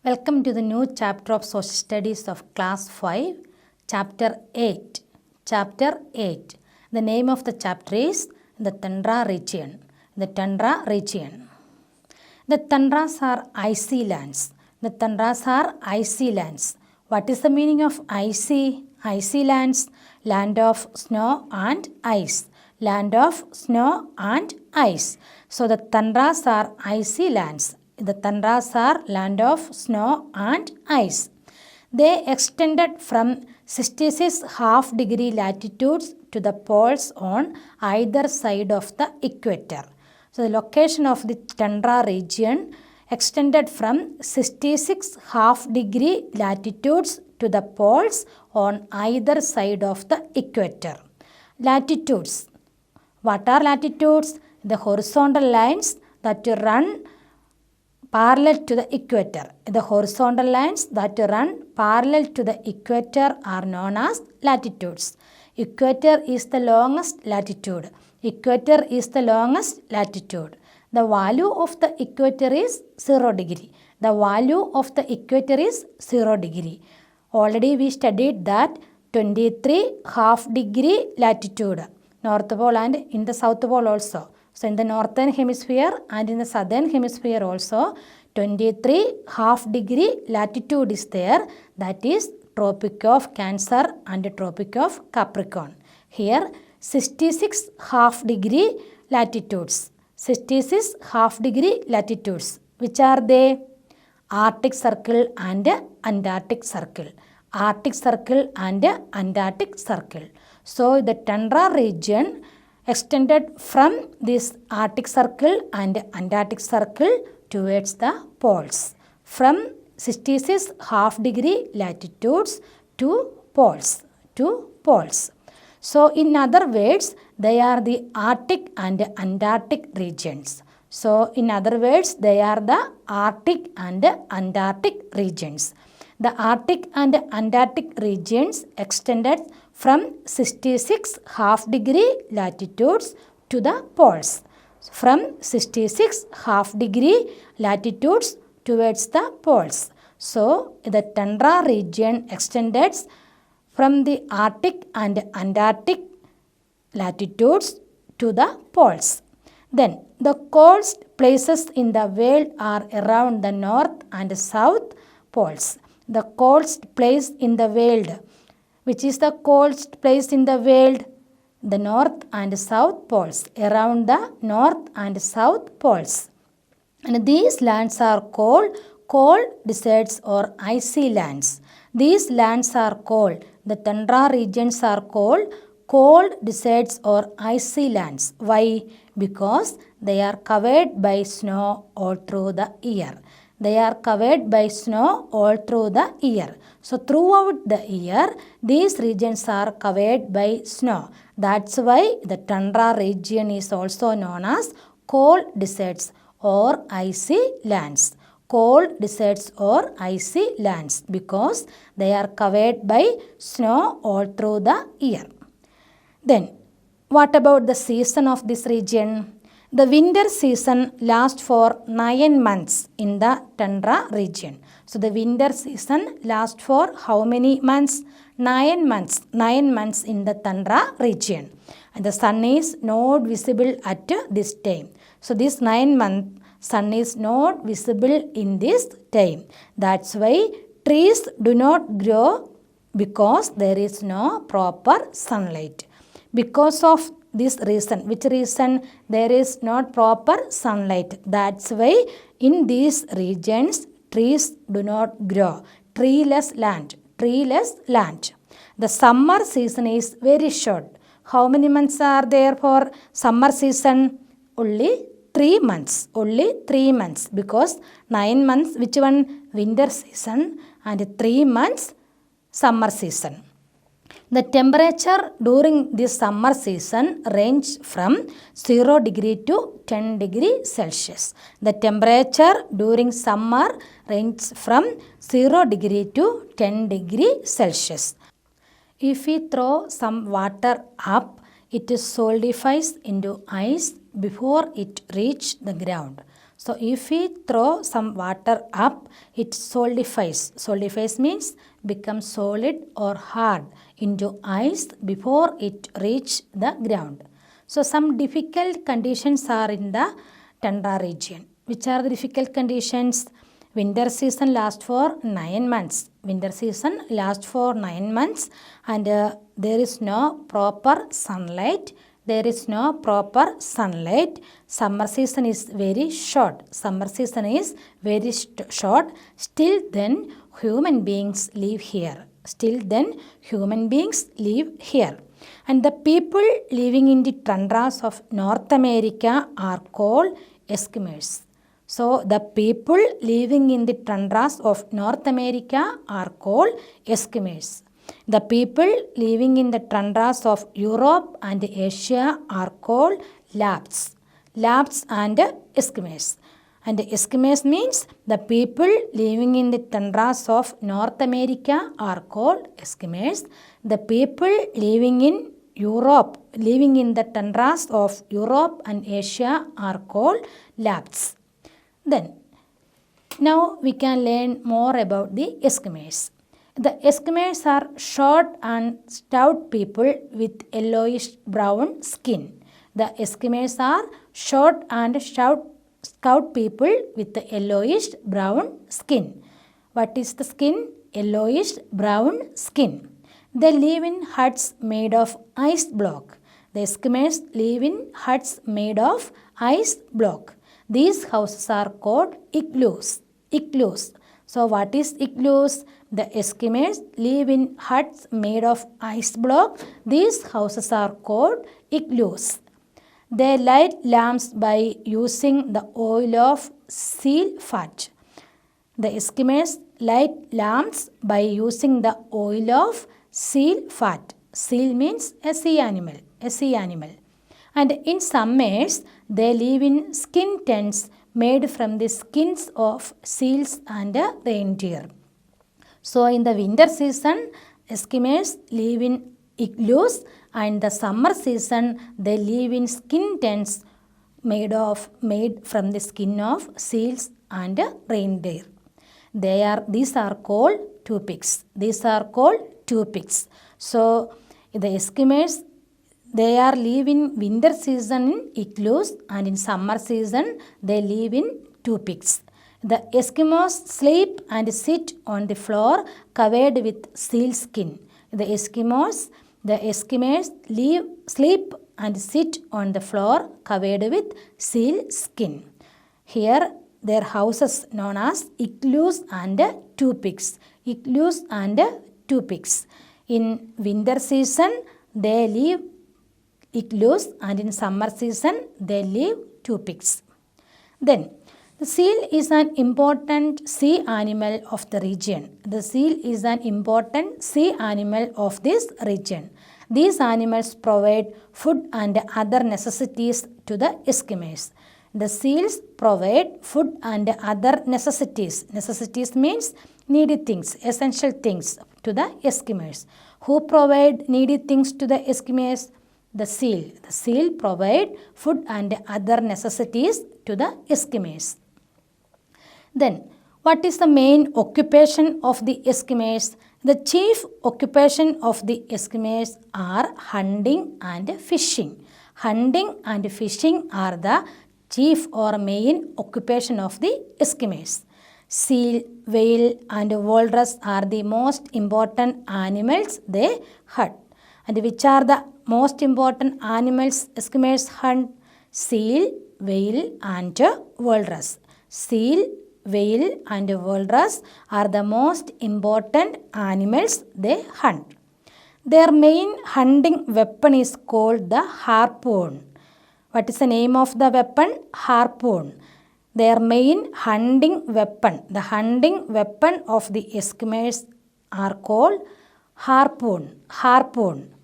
Welcome to the new chapter of Social Studies of Class 5, Chapter 8. Chapter 8. The name of the chapter is the Tundra region. The Tundra region. The tundras are icy lands. The tundras are icy lands. What is the meaning of icy? Icy lands, land of snow and ice. Land of snow and ice. So the tundras are icy lands. The tundras are land of snow and ice. They extended from 66 half-degree latitudes to the poles on either side of the equator. So the location of the tundra region extended from 66 half-degree latitudes to the poles on either side of the equator. Latitudes. What are latitudes? The horizontal lines that run parallel to the equator. The horizontal lines that run parallel to the equator are known as latitudes. Equator is the longest latitude. Equator is the longest latitude. The value of the equator is 0 degree. The value of the equator is 0 degree. Already we studied that 23 half-degree latitude, North Pole and in the South Pole also. So in the northern hemisphere and in the southern hemisphere also 23 half-degree latitude is there, that is Tropic of Cancer and Tropic of Capricorn. Here 66 half-degree latitudes. 66 half-degree latitudes. Which are they? Arctic Circle and Antarctic Circle. Arctic Circle and Antarctic Circle. So the tundra region extended from this Arctic Circle and Antarctic Circle towards the poles. From 66 half-degree latitudes to poles. So in other words, they are the Arctic and Antarctic regions. So in other words, they are the Arctic and Antarctic regions. The Arctic and Antarctic regions extended from 66 half-degree latitudes to the poles. From 66 half-degree latitudes towards the poles. So, the tundra region extended from the Arctic and Antarctic latitudes to the poles. Then, the coldest places in the world are around the north and south poles. The coldest place in the world. Which is the coldest place in the world? The north and south poles. Around the north and south poles. And these lands are called cold deserts or icy lands. These lands are called, the tundra regions are called cold deserts or icy lands. Why? Because they are covered by snow all through the year. They are covered by snow all through the year. So throughout the year, these regions are covered by snow. That's why the tundra region is also known as cold deserts or icy lands. Cold deserts or icy lands because they are covered by snow all through the year. Then, what about the season of this region? The winter season lasts for 9 months in the tundra region. So the winter season lasts for how many months? 9 months. 9 months in the tundra region. And the sun is not visible at this time. So this 9 month sun is not visible in this time. That's why trees do not grow because there is no proper sunlight. Because of this reason, which reason? There is not proper sunlight. That's why in these regions trees do not grow. Treeless land. The summer season is very short. How many months are there for summer season? Only 3 months. Only 3 months because 9 months, which one? Winter season and 3 months summer season. The temperature during this summer season range from 0 degree to 10 degree Celsius. The temperature during summer ranges from 0 degree to 10 degree Celsius. If we throw some water up, it solidifies into ice before it reaches the ground. So if we throw some water up, it solidifies. Solidifies means becomes solid or hard into ice before it reach the ground. So some difficult conditions are in the tundra region. Which are the difficult conditions? Winter season lasts for 9 months. Winter season lasts for 9 months and there is no proper sunlight. There is no proper sunlight. Summer season is very short. Summer season is very short. Still then human beings live here. Still then human beings live here. And the people living in the tundras of North America are called Eskimos. So the people living in the tundras of North America are called Eskimos. The people living in the tundras of Europe and Asia are called Lapps. Lapps and Eskimos. And Eskimos means the people living in the tundras of North America are called Eskimos. The people living in Europe, living in the tundras of Europe and Asia are called Lapps. Then, now we can learn more about the Eskimos. The Eskimos are short and stout people with yellowish brown skin. The Eskimos are short and stout people with the yellowish brown skin. What is the skin? Yellowish brown skin. They live in huts made of ice block. The Eskimos live in huts made of ice block. These houses are called igloos. Igloos. So what is igloos? The Eskimos live in huts made of ice block. These houses are called igloos. They light lamps by using the oil of seal fat. The Eskimos light lamps by using the oil of seal fat. Seal means a sea animal. A sea animal. And in summers, they live in skin tents made from the skins of seals and reindeer. So in the winter season, Eskimos live in igloos, and the summer season they live in skin tents made from the skin of seals and reindeer. These are called tupics. These are called tupics. So the Eskimos, they are live in winter season in igloos, and in summer season they live in tupics. The Eskimos sleep and sit on the floor covered with seal skin. The Eskimos sleep and sit on the floor covered with seal skin. Here their houses known as igloos and tupics. Igloos and tupics. In winter season they live igloos, and in summer season they live tupics. Then the seal is an important sea animal of the region. The seal is an important sea animal of this region. These animals provide food and other necessities to the Eskimos. The seals provide food and other necessities. Necessities means needy things, essential things to the Eskimos. Who provide needy things to the Eskimos? The seal. The seal provide food and other necessities to the Eskimos. Then, what is the main occupation of the Eskimos? The chief occupation of the Eskimos are hunting and fishing. Hunting and fishing are the chief or main occupation of the Eskimos. Seal, whale and walrus are the most important animals they hunt. And which are the most important animals Eskimos hunt? Seal, whale and walrus. Seal, whale and walrus are the most important animals they hunt. Their main hunting weapon is called the harpoon. What is the name of the weapon? Harpoon. Their main hunting weapon, the hunting weapon of the Eskimos are called harpoon. Harpoon.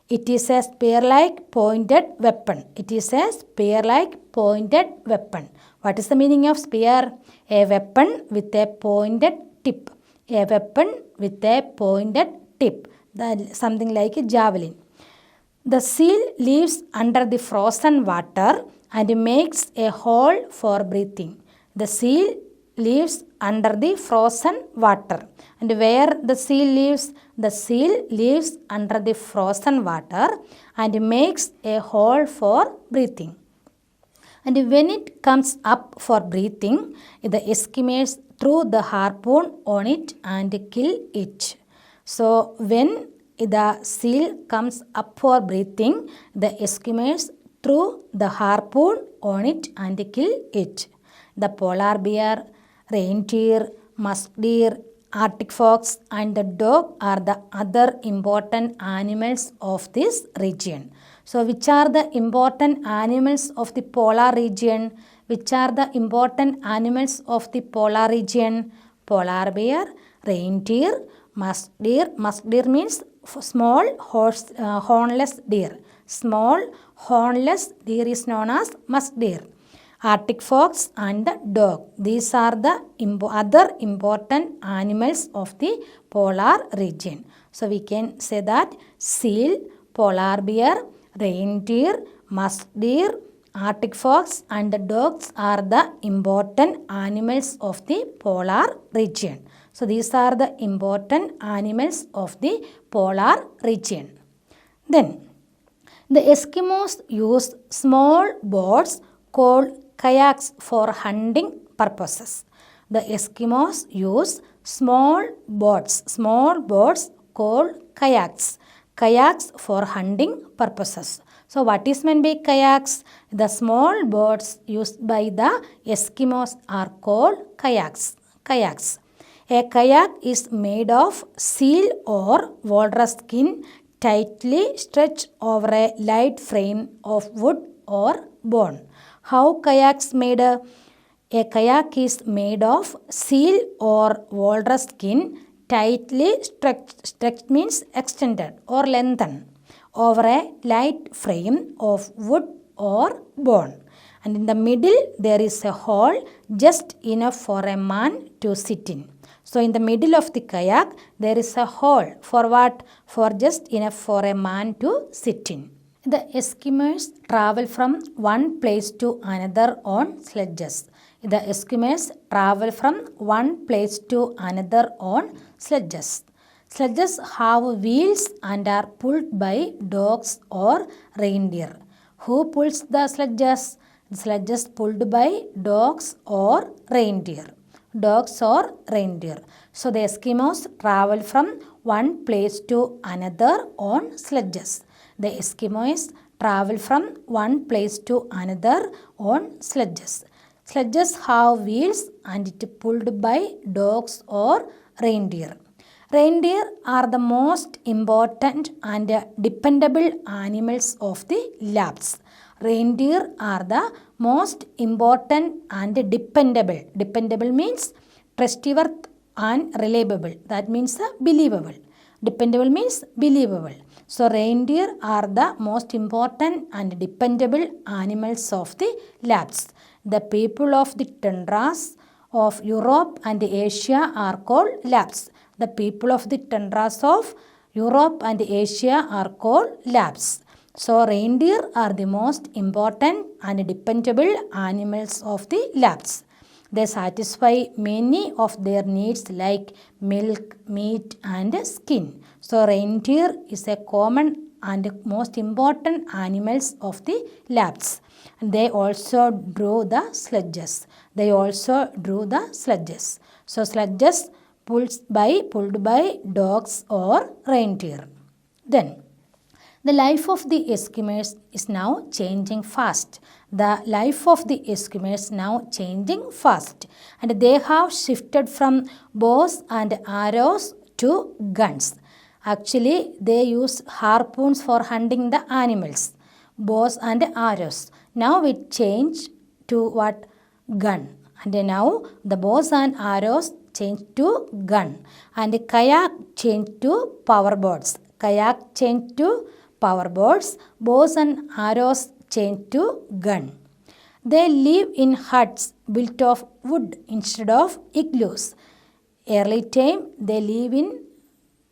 It is a spear-like pointed weapon. It is a spear-like pointed weapon. What is the meaning of spear? A weapon with a pointed tip. A weapon with a pointed tip. Something like a javelin. The seal lives under the frozen water and makes a hole for breathing. The seal lives under the frozen water. And where the seal lives? The seal lives under the frozen water and makes a hole for breathing. And when it comes up for breathing, the Eskimos throw the harpoon on it and kill it. So when the seal comes up for breathing, the Eskimos throw the harpoon on it and kill it. The polar bear, reindeer, musk deer, Arctic fox and the dog are the other important animals of this region. So which are the important animals of the polar region? Which are the important animals of the polar region? Polar bear, reindeer, musk deer. Musk deer means small hornless deer. Small hornless deer is known as musk deer. Arctic fox and the dog. These are the other important animals of the polar region. So we can say that seal, polar bear, reindeer, musk deer, Arctic fox and the dogs are the important animals of the polar region. So these are the important animals of the polar region. Then the Eskimos use small boats called kayaks for hunting purposes. The Eskimos use small boats called kayaks for hunting purposes. So what is meant by kayaks? The small boats used by the Eskimos are called kayaks. A kayak is made of seal or walrus skin tightly stretched over a light frame of wood or bone. How kayaks made? A kayak is made of seal or walrus skin tightly stretched means extended or lengthened over a light frame of wood or bone. And in the middle there is a hole just enough for a man to sit in. So in the middle of the kayak there is a hole for what? For just enough for a man to sit in. The Eskimos travel from one place to another on sledges. The Eskimos travel from one place to another on sledges. Sledges have wheels and are pulled by dogs or reindeer. Who pulls the sledges? The sledges pulled by dogs or reindeer. So the Eskimos travel from one place to another on sledges. The Eskimos travel from one place to another on sledges. Sledges have wheels and it is pulled by dogs or reindeer. Reindeer are the most important and dependable animals of the Lapps. Reindeer are the most important and dependable. Dependable means trustworthy and reliable. That means believable. Dependable means believable. So reindeer are the most important and dependable animals of the Lapps. The people of the tundras of Europe and Asia are called Lapps. The people of the tundras of Europe and Asia are called Lapps. So reindeer are the most important and dependable animals of the Lapps. They satisfy many of their needs like milk, meat and skin. So reindeer is a common and most important animals of the Lapps. They also drew the sledges. So sledges pulled by dogs or reindeer. Then the life of the Eskimos is now changing fast. And they have shifted from bows and arrows to guns. Actually, they use harpoons for hunting the animals. Bows and arrows. Now it changed to what? Gun. And now the bows and arrows changed to gun. And kayak changed to powerboats. Bows and arrows changed to gun. They live in huts built of wood instead of igloos. Early time they live in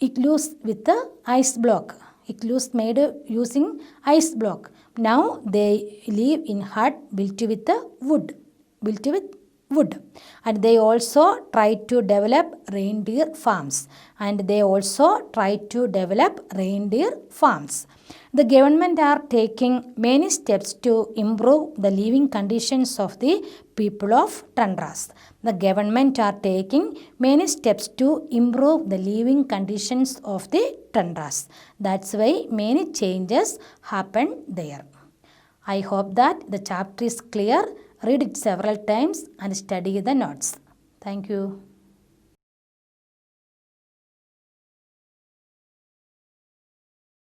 igloos with the ice block. Igloos made using ice block. Now they live in hut built with wood. wood. And they also try to develop reindeer farms. The government are taking many steps to improve the living conditions of the people of tundras. The government are taking many steps to improve the living conditions of the tundras. That's why many changes happen there. I hope that the chapter is clear. Read it several times and study the notes. Thank you.